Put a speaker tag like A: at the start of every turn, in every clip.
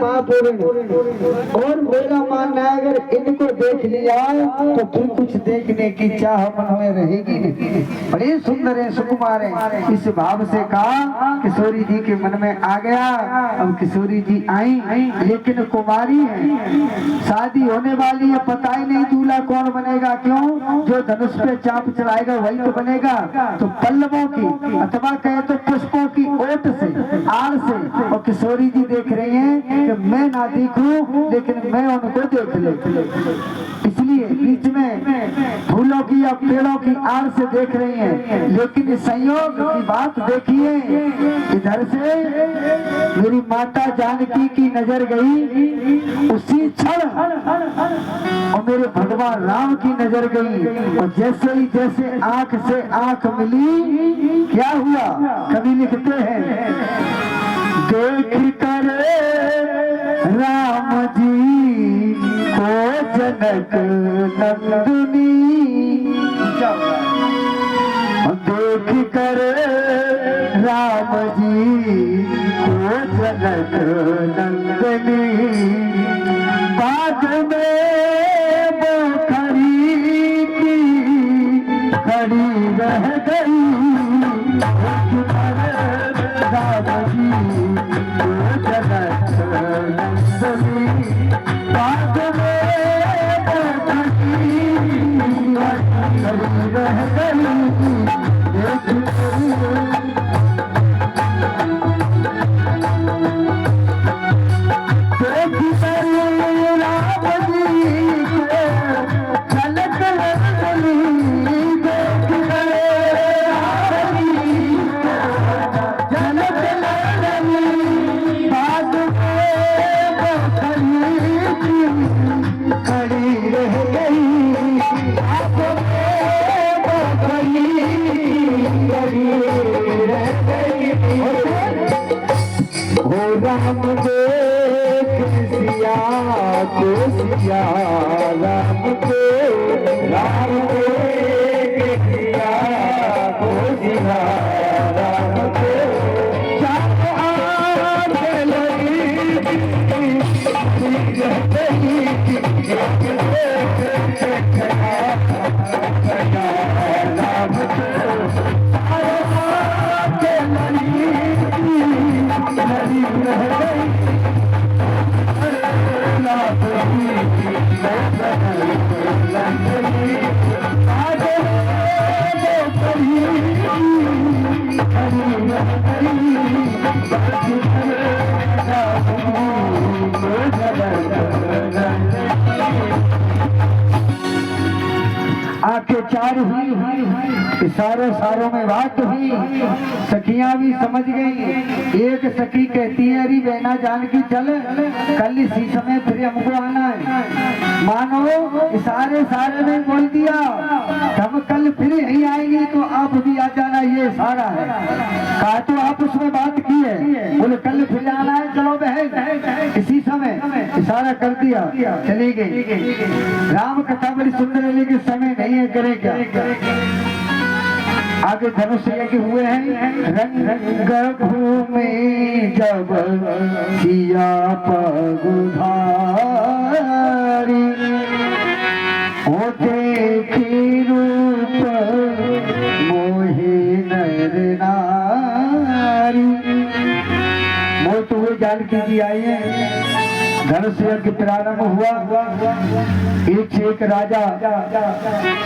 A: महापूर्ण। और मेरा मानना है अगर इनको देख लिया तो फिर कुछ देखने की चाह मन में रहेगी नहीं। बड़े सुंदर है, सुकुमार है। इस भाव से कहा किशोरी जी के मन में आ गया। अब किशोरी जी आई लेकिन कुमारी है, शादी होने वाली है, पता ही नहीं दूल्हा कौन बनेगा। क्यों? जो धनुष पे चाप चढ़ाएगा वही तो बनेगा। तो पल्लवों की अथवा कहे तो पुष्पों की ओट से, आड़ से, और किशोरी जी देख रही हैं कि मैं ना देखूं लेकिन मैं उनको देख ले। इसलिए बीच में फूलों की या पेड़ों की आड़ से देख रही हैं। लेकिन संयोग की बात देखिए, इधर से मेरी माता जानकी की नजर गई उसी क्षण और मेरे भगवान राम की नजर गई। और जैसे ही जैसे आंख से आंख मिली, क्या हुआ? कवि लिखते हैं, देख कर राम जी को जनक नंदनी, देख कर राम जी को जनक नंदनी, बाग में वो खड़ी की खड़ी रह गई। राम जी को जनक नंदनी, बाग में वो खड़ी खड़ी रह गई। राम देख सिया को, सिया राम को, राम देख सिया को, सिया राम को, चाँद आने लगी राम आंखें चार हुई, इशारों सारों में बात हुई। सखियां भी समझ गई। एक सखी कहती है, अरे बहना जानकी चल, कल इसी समय फिर हमको आना है। मानो इशारे सारे में बोल दिया, हम कल फिर यहीं आएंगे तो आप भी आ जाना, ये इशारा है। कहा तो आप उसमें बात की है, बोले कल फिर आना है, चलो बहन इसी समय। इशारा कर दिया, चली गई। राम कथा बड़ी सुंदर है लेकिन समय नहीं है, करे क्या। आगे धनुष यज्ञ हुए हैं। रंग भूमि जब सिया पगुधारी, ओ देखी रूप मोहि नर नारी। मोहित हुए जानकी जी आई है। धनुष यज्ञ प्रारंभ हुआ। एक से एक राजा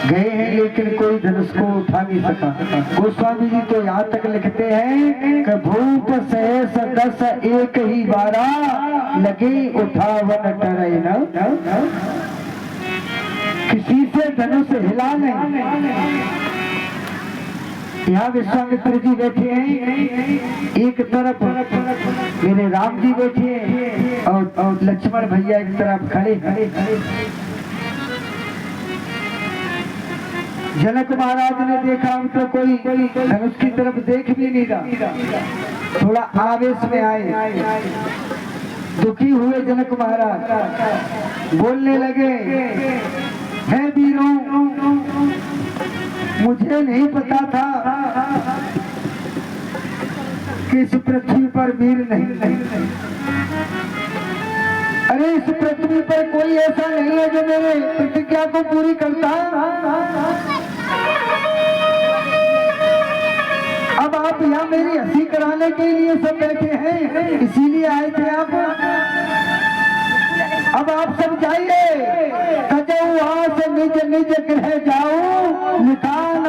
A: गए हैं लेकिन कोई धनुष को उठा नहीं सका। गोस्वामी जी तो यहाँ तक लिखते हैं कि भूप सहस दस एक ही बारा, लगे उठावन टरे न। किसी से धनुष हिला नहीं। यहाँ विश्वामित्र जी बैठे हैं, एक तरफ मेरे राम जी बैठे हैं और लक्ष्मण भैया एक तरफ खड़े खड़े खड़े। जनक महाराज ने देखा हम तो कोई धनुष की तरफ देख भी नहीं रहा, थोड़ा आवेश में आए, दुखी हुए जनक महाराज। बोलने लगे, है वीरों, मुझे नहीं पता था कि इस पृथ्वी पर वीर नहीं। पृथ्वी पर कोई ऐसा नहीं है जो मेरे प्रतिज्ञा को पूरी करता। अब आप यहाँ मेरी हंसी कराने के लिए सब बैठे हैं, इसीलिए आए थे आप। अब आप सब जाइए, कजऊ वहां से निज निज गृह जाऊं, निदान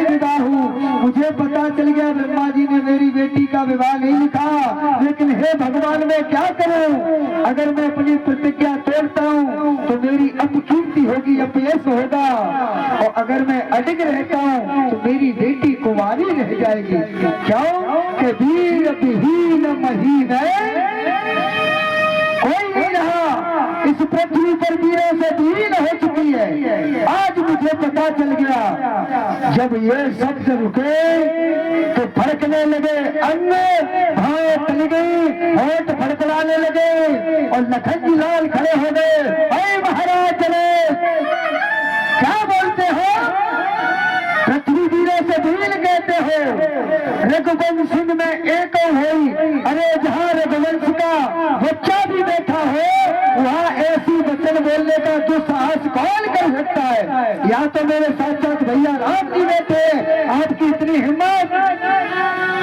A: विबाहू। मुझे पता चल गया ब्रह्मा जी ने मेरी बेटी का विवाह नहीं लिखा, लेकिन हे भगवान मैं क्या करूं? अगर मैं अपनी प्रतिज्ञा तोड़ता हूं तो मेरी अपकीर्ति होगी, अपयश होगा, और अगर मैं अडिग रहता हूं तो मेरी बेटी कुंवारी रह जाएगी। क्यों कि वीर विहीन महीन कोई नहीं रहा, इस पृथ्वी पर वीरों से दीन हो चुकी है। आज मुझे पता चल गया। जब ये शब्द रुके तो फड़कने लगे अंग, भाएं तल गई, होठ फड़फड़ाने लगे और लखन जी लाल खड़े हो गए। अरे महाराज चले, क्या बोलते हो? पृथ्वी वीरों से दीन कहते हो, रघुवंश सिंह में एक हुई। अरे जहाँ रघुवंश का बच्चा भी बैठा हो वहाँ ऐसी वचन बोलने का दुस्साहस कौन कर सकता है? या तो मेरे साक्षात भैया राम जी बैठे, आपकी इतनी हिम्मत।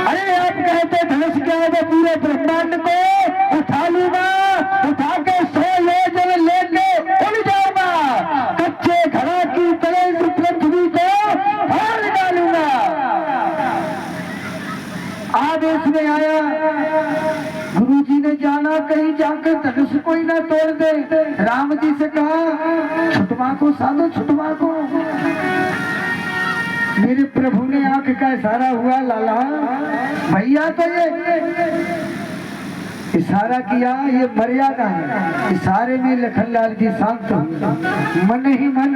A: अरे आप कहते धनुष क्या है, पूरे ब्रह्मांड को उठा लूंगा, उठा के 100 योजन लेके उड़ जाऊंगा, कच्चे घड़ा की तरह इस पृथ्वी को फाड़ डालूंगा। आदेश में आया, गुरुजी ने जाना कहीं जाकर धनुष कोई ना तोड़ दे। राम जी से कहा छुटवा को साधो, छुटवा को। मेरे प्रभु ने आंख का इशारा हुआ, लाला भैया तो ये इशारा किया, ये मर्यादा है। इशारे में लखनलाल जी शांत मन ही मन